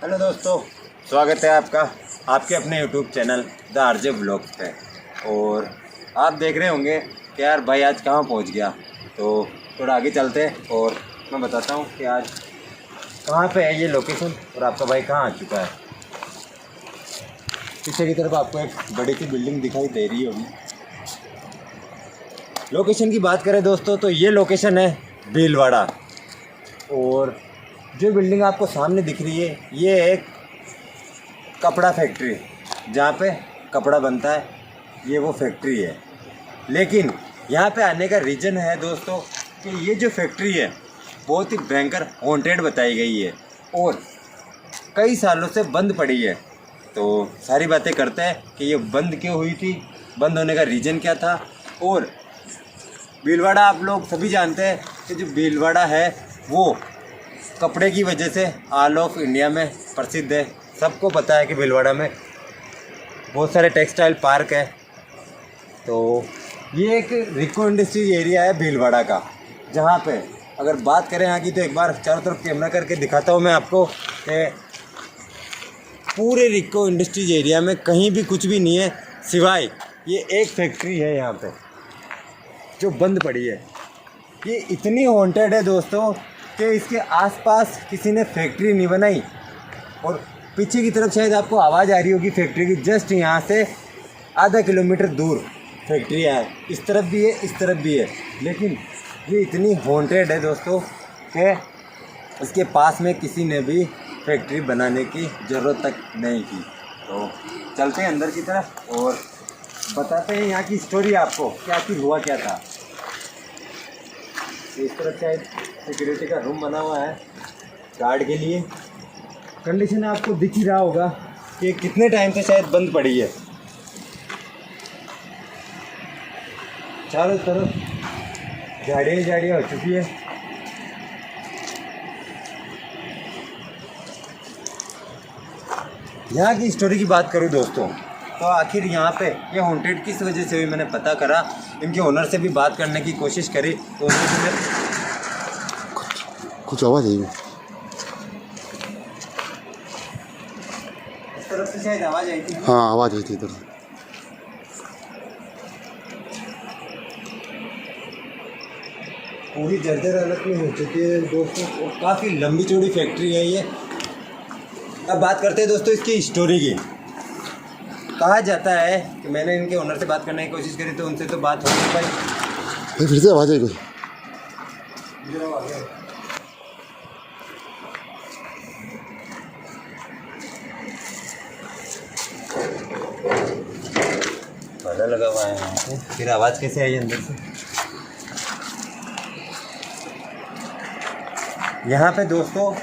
Hello दोस्तों, स्वागत है आपका आपके अपने YouTube channel the RJ blogs पे। और आप देख रहे होंगे कि यार भाई आज कहाँ पहुँच गया। तो थोड़ा आगे चलते हैं और मैं बताता हूँ कि आज कहाँ पे है ये लोकेशन और आपका भाई कहाँ आ चुका है। पीछे की तरफ आपको एक बड़ी सी बिल्डिंग दिखाई दे रही होगी। लोकेशन की बात करें दोस्तों तो ये लोकेशन है भीलवाड़ा। और जो बिल्डिंग आपको सामने दिख रही है ये एक कपड़ा फैक्ट्री, जहाँ पे कपड़ा बनता है, ये वो फैक्ट्री है। लेकिन यहाँ पे आने का रीज़न है दोस्तों कि ये जो फैक्ट्री है बहुत ही भयंकर हॉन्टेड बताई गई है और कई सालों से बंद पड़ी है। तो सारी बातें करते हैं कि ये बंद क्यों हुई थी, बंद होने का रीज़न क्या था। और भीलवाड़ा आप लोग सभी जानते हैं कि जो भीलवाड़ा है वो कपड़े की वजह से ऑल ऑफ इंडिया में प्रसिद्ध है। सबको पता है कि भीलवाड़ा में बहुत सारे टेक्सटाइल पार्क है। तो ये एक रिको इंडस्ट्री एरिया है भीलवाड़ा का, जहाँ पे अगर बात करें यहाँ की तो एक बार चारों तरफ कैमरा करके दिखाता हूँ मैं आपको कि पूरे रिको इंडस्ट्रीज एरिया में कहीं भी कुछ भी नहीं है सिवाय ये एक फैक्ट्री है यहाँ पे जो बंद पड़ी है। ये इतनी हॉन्टेड है दोस्तों कि इसके आसपास किसी ने फैक्ट्री नहीं बनाई। और पीछे की तरफ शायद आपको आवाज़ आ रही होगी फैक्ट्री की, जस्ट यहाँ से आधा किलोमीटर दूर फैक्ट्री है। इस तरफ भी है, इस तरफ भी है, लेकिन ये इतनी हॉन्टेड है दोस्तों कि इसके पास में किसी ने भी फैक्ट्री बनाने की ज़रूरत तक नहीं की। तो चलते हैं अंदर की तरफ और बताते हैं यहाँ की स्टोरी आपको, क्या आखिर हुआ क्या था। इस तरफ शायद सिक्योरिटी का रूम बना हुआ है गार्ड के लिए। कंडीशन आपको दिख ही रहा होगा कि कितने टाइम से शायद बंद पड़ी है। चारों तरफ झाड़ियाँ हो चुकी है। यहाँ की स्टोरी की बात करूँ दोस्तों तो आखिर यहाँ पे ये हॉन्टेड किस वजह से हुई मैंने पता करा, इनके ओनर से भी बात करने की कोशिश करी तो उन्होंने कुछ आवाज़ आई। इस तरफ से शायद आवाज़ आई थी। हाँ आवाज़ आई थी इधर। पूरी जर्जर हालत में हो चुकी है दोस्तों और काफ़ी लंबी चौड़ी फैक्ट्री है ये। अब बात करते हैं दोस्तों इसकी स्टोरी की। कहा जाता है कि मैंने इनके ओनर से बात करने की कोशिश करी तो उनसे तो बात हो नहीं पाई। फिर से आवाज़ आई कोई। पर्दा लगा हुआ है यहाँ पे, फिर आवाज़ कैसे आई अंदर से। यहाँ पे दोस्तों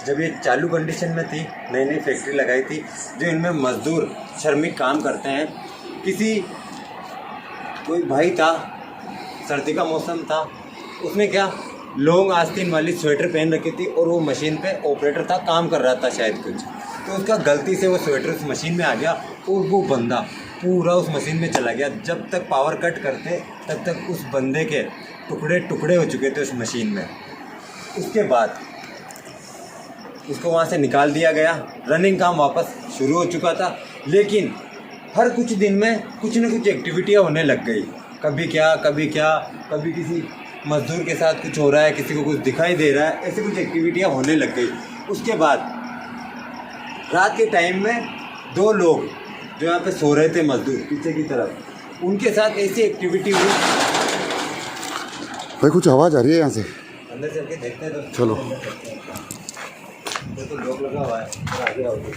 जब ये चालू कंडीशन में थी, नई नई फैक्ट्री लगाई थी, जो इनमें मज़दूर श्रमिक काम करते हैं, कोई भाई था, सर्दी का मौसम था, उसने क्या लॉन्ग आस्तीन वाली स्वेटर पहन रखी थी और वो मशीन पे ऑपरेटर था, काम कर रहा था शायद कुछ, तो उसका गलती से वो स्वेटर उस मशीन में आ गया और वो बंदा पूरा उस मशीन में चला गया। जब तक पावर कट करते तब तक उस बंदे के टुकड़े टुकड़े हो चुके थे उस मशीन में। उसके बाद उसको वहाँ से निकाल दिया गया, रनिंग काम वापस शुरू हो चुका था। लेकिन हर कुछ दिन में कुछ न कुछ एक्टिविटियाँ होने लग गई, कभी क्या कभी किसी मजदूर के साथ कुछ हो रहा है, किसी को कुछ दिखाई दे रहा है, ऐसे कुछ एक्टिविटियाँ होने लग गई। उसके बाद रात के टाइम में दो लोग जो यहाँ पे सो रहे थे मजदूर पीछे की तरफ, उनके साथ ऐसी एक्टिविटी हुई। भाई कुछ आवाज़ आ रही है यहाँ से, अंदर चल के देखते हैं तो चलो। तो लॉक लगा हुआ है, आगे आओगे।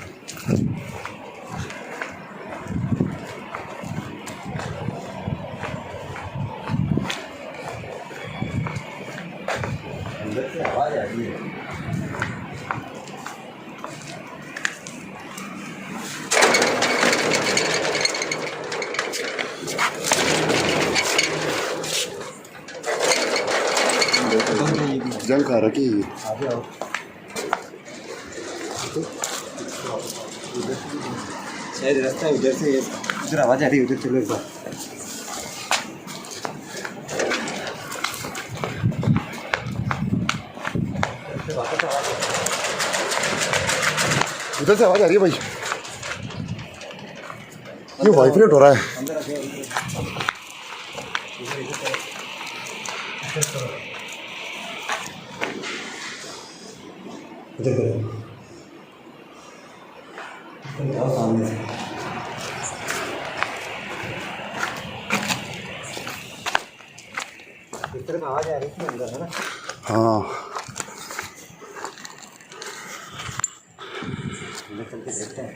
जंग खा रखी है। आगे आओ। शायद रास्ता उधर से, उधर आवाज़ आ रही है, उधर चलो एक बार। उधर से आवाज़ आ रही है भाई, ये वाइब्रेट हो रहा है। अंदर आ गया, इधर करो, जाओ सामने से। इस तरफ आवाज़ आ रही थी अंदर, है ना? हाँ अंदर चल के देखते हैं।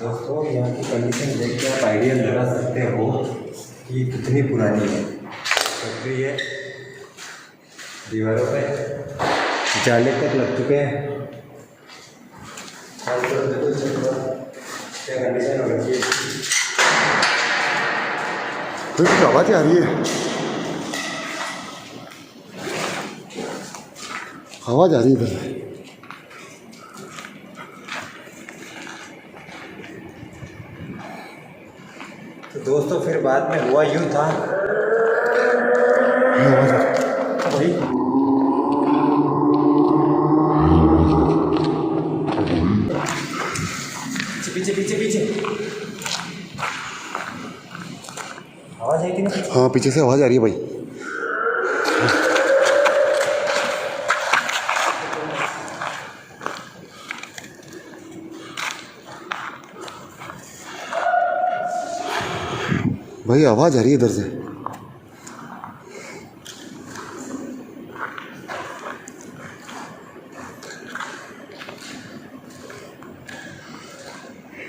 दोस्तों यहाँ की कंडीशन देख के आप आइडिया लगा सकते हो कि ये कितनी पुरानी है। फैक्ट्री है, दीवारों पे जाले तक लग चुके हैं। क्या कंडीशन हो रखी है। तो कुछ आवाज़ आ रही है, आवाज़ आ रही है इधर से। तो दोस्तों फिर बाद में हुआ यूँ था भाई, पीछे पीछे पीछे आवाज़ आई थी ना। हाँ पीछे से आवाज़ आ रही है भाई। भाई आवाज़ आ रही है इधर से।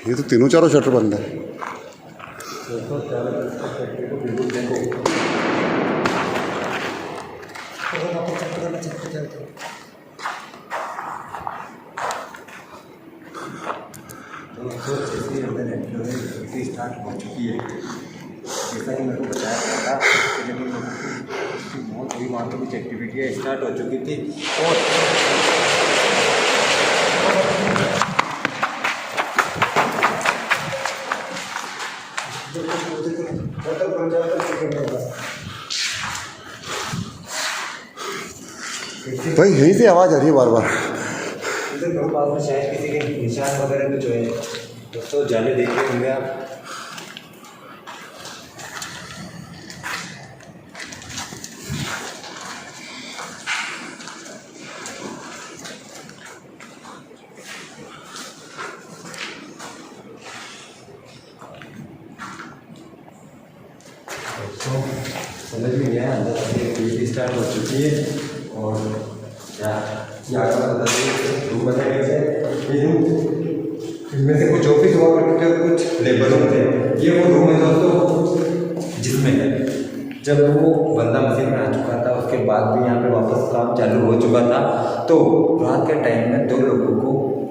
ये तो तीनों चारों शटर बंद है। दोस्तों चारों तरफ से फैक्ट्री को बिल्कुल देखो। दोस्तों जैसे अंदर एक्टिविटी स्टार्ट हो चुकी है, जैसा कि मेरे को बताया गया था कि जब उसकी मौत हुई वहाँ पर कुछ एक्टिविटियाँ स्टार्ट हो चुकी थी। और भाई यहीं से आवाज़ आ रही है बार बार। इधर मेरे पास में शायद किसी के निशान वगैरह कुछ है। दोस्तों जाले देख रहे होंगे आप। दोस्तों समझ में गया, अंदर से एक्टिविटी स्टार्ट हो चुकी है। और क्या रूम बनाए गए थे, इनमें से कुछ ऑफिस हुआ करते थे, कुछ लेबरों थे। ये वो रूम है दोस्तों जिसमें जब वो बंदा मशीन में आ चुका था, उसके बाद भी यहाँ पे वापस काम चालू हो चुका था, तो रात के टाइम में दो लोगों को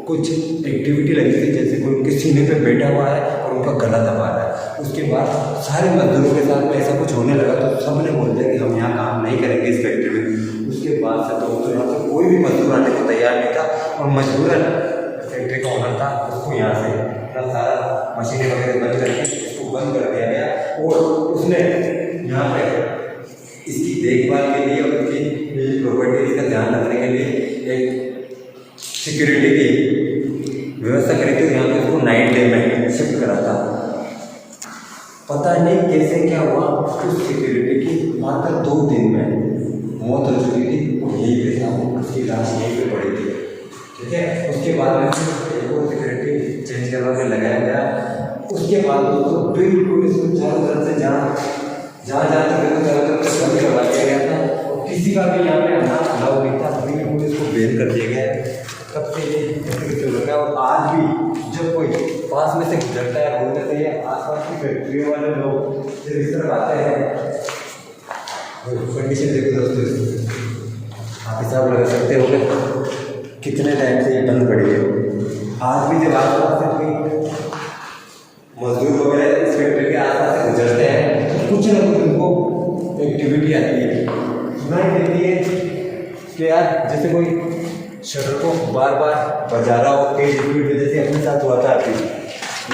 कुछ एक्टिविटी लगी थी, जैसे कोई उनके सीने पे बैठा हुआ है और उनका गला दबा रहा है। उसके बाद सारे मजदूरों के साथ में ऐसा कुछ होने लगा, तो सब ने बोल दिया कि हम यहाँ काम नहीं करेंगे इस फैक्ट्री में। उसके बाद से तो यहाँ पर कोई भी मजदूर आने को तैयार नहीं था, और मजबूरन फैक्ट्री का ओनर था, उसको यहाँ से अपना सारा मशीनें वगैरह बंद करके उसको बंद कर दिया गया। और उसने यहाँ पे इसकी देखभाल के लिए और उसकी प्रॉपर्टीज का ध्यान रखने के लिए एक सिक्योरिटी की व्यवस्था करी थी। यहाँ पे उसको नाइट डे में शिफ्ट करा था। पता नहीं कैसे क्या हुआ, उस सिक्योरिटी की मात्र 2 दिन में मौत हो चुकी थी, और यही पे था, उसकी लाश यहीं पे पड़ी थी। ठीक है, उसके बाद में एक और सिक्योरिटी चेंज करवा के लगाया गया। उसके बाद दोस्तों बिल्कुल इसको चारों तरफ से जहाँ तक चारों तरफ से बंद करवा दिया गया था, और किसी का भी यहाँ पे आना अलाउ नहीं था। अभी भी पुलिस को बैन कर दिया गया है, तब से ये ऐसे चल रहा है। और आज भी जब कोई पास में से गुजरता है घूमने से, ये आसपास की फैक्ट्रियों वाले लोग जब इस तरफ आते हैं, कंडीशन देखो दोस्तों इसकी, आप हिसाब लगा सकते हो कितने टाइम से ये बंद पड़ी है। आज भी जब आसपास से कोई मजदूर वगैरह इस फैक्ट्री के आसपास से गुजरते हैं तो कुछ ना कुछ उनको एक्टिविटी आती है, सुनाई देती है कि यार जैसे कोई शटर को बार बार बजा रहा हो तेज स्पीड में, जैसे अपने साथ हुआ था अभी।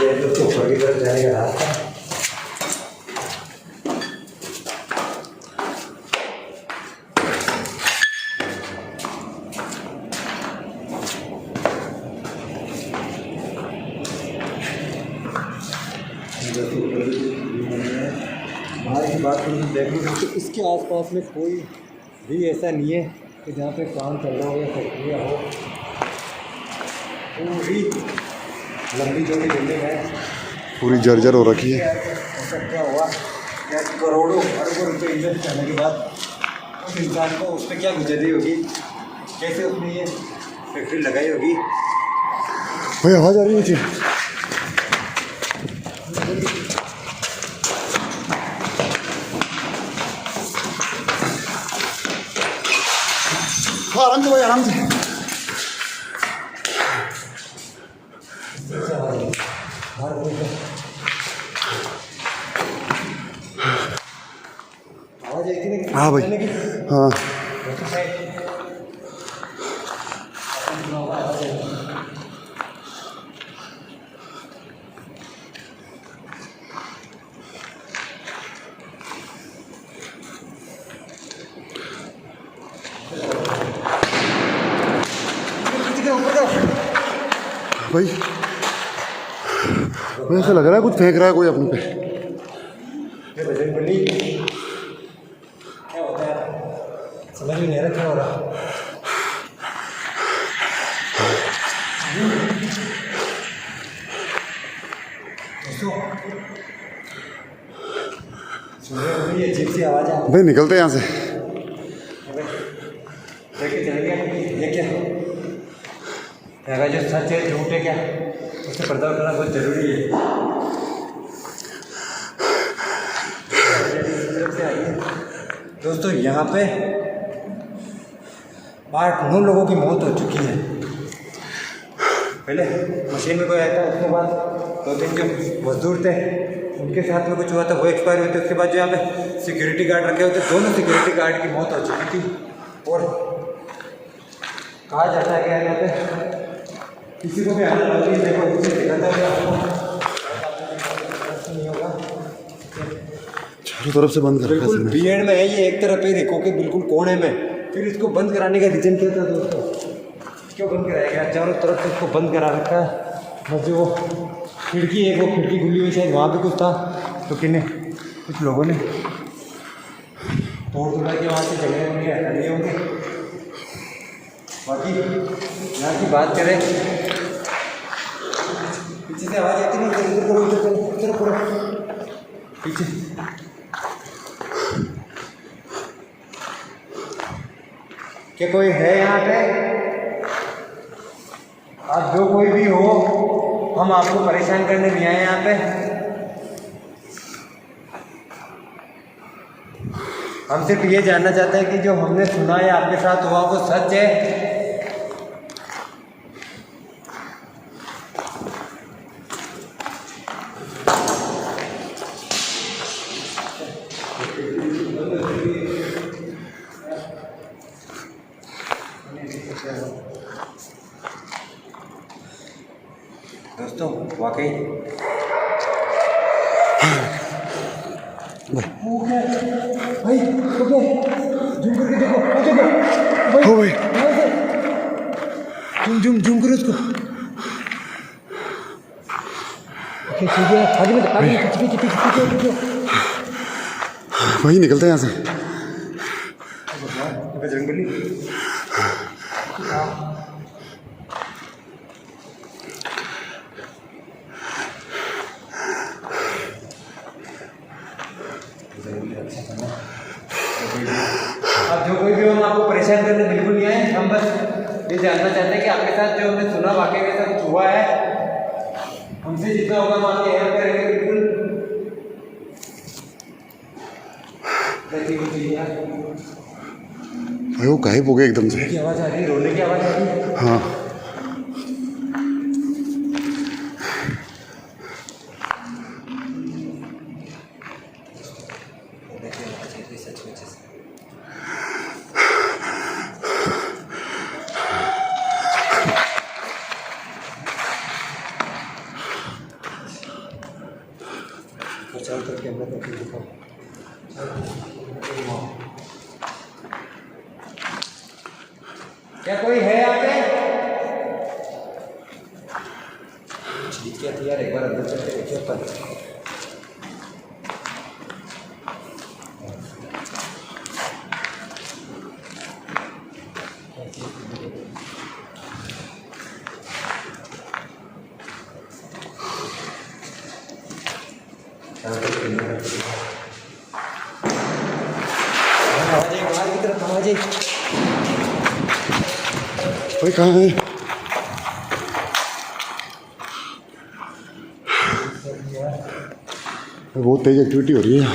ये दोस्तों ऊपर की तरफ जाने का रास्ता, बाहर की बात करूँ तो देख लो दोस्तों, इसके आसपास में कोई भी ऐसा नहीं है कि जहाँ पे काम चल रहा हो या फैक्ट्रियाँ हो। पूरी लंबी चौड़ी बिल्डिंग है, पूरी जर्जर हो रखी है। ऐसा क्या हुआ क्या करोड़ों अरबों रुपये इन्वेस्ट करने के बाद उस इंसान को उस पर क्या गुजरी होगी, कैसे उसने ये फैक्ट्री लगाई होगी। भाई आवाज़ आ रही है नीचे। हाँ आराम से भाई, आराम से। आवाज आई थी ना? हाँ भाई, हाँ। भाई मुझे ऐसा लग रहा है कुछ फेंक रहा है कोई अपने पे। बजरंगबली क्या होता है समझ में नहीं आ रहा क्या हो रहा। सुन रहे हो ये अजीब सी आवाज़ है। भाई निकलते हैं यहाँ से। लेके चलेंगे ये क्या है, जो सच है झूठ है क्या, उससे पर्दा उठाना बहुत जरूरी है। दोस्तों यहाँ पे 8-9 लोगों की मौत हो चुकी है। पहले मशीन में कोई आया था, उसके बाद 2-3 जो मजदूर थे उनके साथ में कुछ हुआ था, वो एक्सपायर हुए थे। उसके बाद जो यहाँ पे सिक्योरिटी गार्ड रखे हुए थे, दोनों सिक्योरिटी गार्ड की मौत हो चुकी थी। और कहा जाता है कि यहाँ पे किसी को भी आना चाहिए, देखो उसे दिखाता है आपको नहीं होगा। चारों तरफ से बंद कर रखा है बिल्कुल बीएड में है ये, एक तरफ ही देखो कि बिल्कुल कोने में। फिर इसको बंद कराने का रीजन क्या था दोस्तों, क्यों बंद कराया गया? चारों तरफ से इसको बंद करा रखा है। बस जो वो खिड़की है, वो खिड़की खुली हुई, शायद वहाँ पे कुछ था तो कुछ लोगों ने तोड़ तोड़ा के वहाँ से जगह होंगे, हटा लिए होंगे। बाकी यहाँ की बात करें, पीछे से आवाज़ आती नहीं, इधर करो, इधर करो, इधर करो, पीछे। क्या कोई है यहाँ पे? आप जो कोई भी हो, हम आपको परेशान करने नहीं आए यहाँ पे। हम सिर्फ ये जानना चाहते हैं कि जो हमने सुना है आपके साथ हुआ वो सच है। दोस्तों वाकई भाई जूम करके देखो, हो भाई, जूम करो उसको। ओके ठीक है, आगे पीछे वही निकलते हैं यहाँ से। बजरंगबली अब जो कोई भी हम आपको परेशान करने बिल्कुल नहीं आए, हम बस ये जानना चाहते हैं कि आपके साथ जो हमने सुना वाकई में सब कुछ हुआ है, हमसे जितना होगा हम आपकी हेल्प करेंगे बिल्कुल। भाई वो गायब हो गया एकदम से। की आवाज़ आ रही है, रोने की आवाज़ आ रही है। हाँ चारों तरफ कैमरा करके दिखाओ। क्या कोई है यहाँ पे? ठीक है यार, एक बार अंदर चल के देखिए पर। बाहर की तरफ आवाज आई। भाई कहाँ है? बहुत तेज एक्टिविटी हो रही है।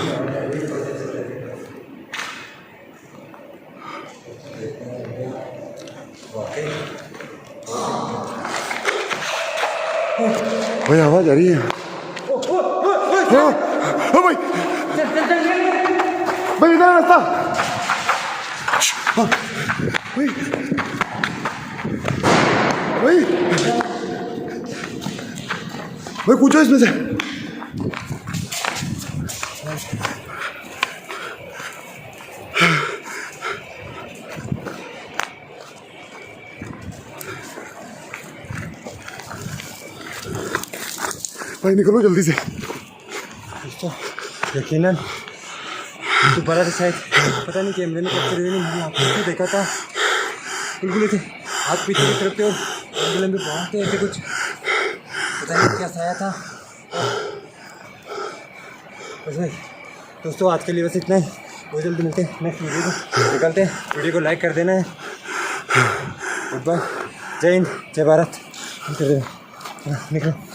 भाई आवाज आ रही है। भाई भाई इधर रास्ता। भाई भाई भाई पूछो इसमें से। भाई निकलो जल्दी से। यकीनन दोबारा से शायद पता नहीं कैमरे में कैप्चर हुई नहीं, मैंने आपको देखा था बिल्कुल थे हाथ पीछे की तरफ थे और लंबे बहुत ऐसे कुछ पता नहीं क्या साया था। बस भाई दोस्तों आज के लिए बस इतना ही, बहुत जल्दी मिलते हैं नेक्स्ट वीडियो को निकलते हैं। वीडियो को लाइक कर देना है। गुड बाय, जय हिंद, जय भारत। निकलो।